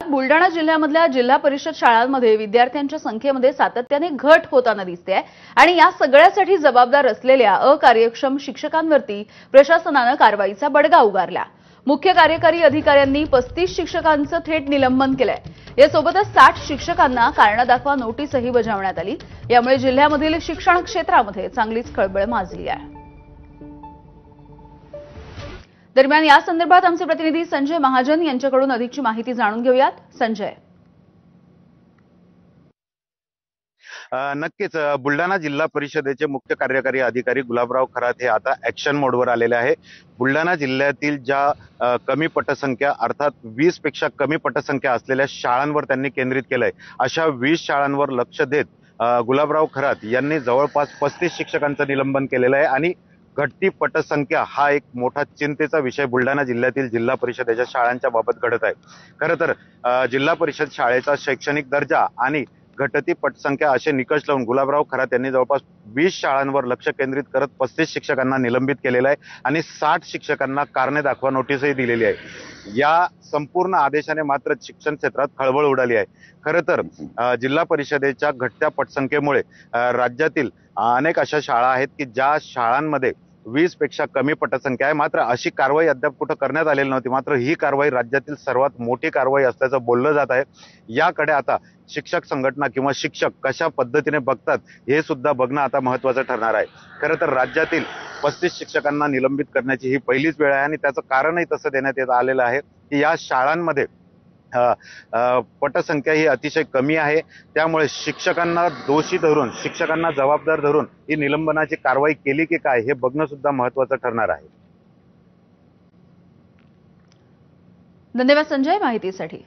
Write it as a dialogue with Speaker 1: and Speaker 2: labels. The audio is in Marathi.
Speaker 1: बुलडाणा जिल्ह्यामधल्या जिल्हा परिषद शाळांमध्ये विद्यार्थ्यांच्या संख्येमध्ये सातत्याने घट होताना दिसते आणि या सगळ्यासाठी जबाबदार असलेल्या अकार्यक्षम शिक्षकांवरती प्रशासनाने कारवाईचा बडगा उगारला। मुख्य कार्यकारी अधिकाऱ्यांनी 35 शिक्षकांचं थेट निलंबन केलंय। यासोबतच 60 शिक्षकांना कारण दाखवा नोटीसही बजावण्यात आली। यामुळे जिल्ह्यामधील शिक्षण क्षेत्रामध्ये चांगलीच खळबळ माजली आहे। दरम्यान या संदर्भात आमचे प्रतिनिधी संजय महाजन यांच्याकडून अधिकची माहिती जाणून घेऊयात। संजय,
Speaker 2: नक्कीच बुलडाणा जिल्हा परिषदेचे मुख्य कार्यकारी अधिकारी गुलाबराव खरात हे आता ऍक्शन मोडवर आलेले आहे। बुलडाणा जिल्ह्यातील ज्या कमी पटसंख्या अर्थात 20 पेक्षा कमी पटसंख्या असलेल्या शाळांवर त्यांनी केंद्रित केलंय। अशा 20 शाळांवर लक्ष देत गुलाबराव खरात यांनी जवळपास 35 शिक्षकांचं निलंबन केलेलं आहे आणि घटती पटसंख्या हा एक मोठा चिंतेचा विषय बुलडाणा जिल्ह्यातील जिल्हा परिषदेच्या शाळांच्या बाबत घडत आहे। खरं तर जिल्हा परिषद शाळेचा शैक्षणिक दर्जा आणि घटती पटसंख्या असे निकष लावून गुलाबराव खरात यांनी जवळपास 20 शाळांवर लक्ष केंद्रित करत 35 शिक्षकांना निलंबित केलेलं आहे आणि 60 शिक्षकांना कारणे दाखवा नोटीसही दिलेली आहे। या संपूर्ण आदेशाने मात्र शिक्षण क्षेत्रात खळबळ उडाली आहे। खरं तर जिल्हा परिषदेच्या घटत्या पटसंख्येमुळे राज्यातील अनेक अशा शाळा आहेत की ज्या शाळांमध्ये 20 पेक्षा कमी पटसंख्या आहे, मात्र अशी कारवाई अद्याप कुठं करण्यात आलेली नव्हती। मात्र ही कारवाई राज्यातील सर्वात मोठी कारवाई असल्याचं बोललं जात आहे। याकडे आता शिक्षक संघटना किंवा शिक्षक कशा पद्धतीने बघतात हे सुद्धा बघणं आता महत्त्वाचं ठरणार आहे। खरं तर राज्यातील 35 शिक्षकांना निलंबित करण्याची ही पहिलीच वेळ आहे आणि त्याचं कारणही तसं देण्यात येत आलेलं आहे की या शाळांमध्ये पटसंख्या ही अतिशय कमी आहे। त्यामुळे शिक्षकांना दोषी धरून, शिक्षकांना जबाबदार धरून ही निलंबनाची कारवाई केली की काय हे बघणं सुद्धा महत्त्वाचं ठरणार आहे।
Speaker 1: धन्यवाद संजय माहितीसाठी।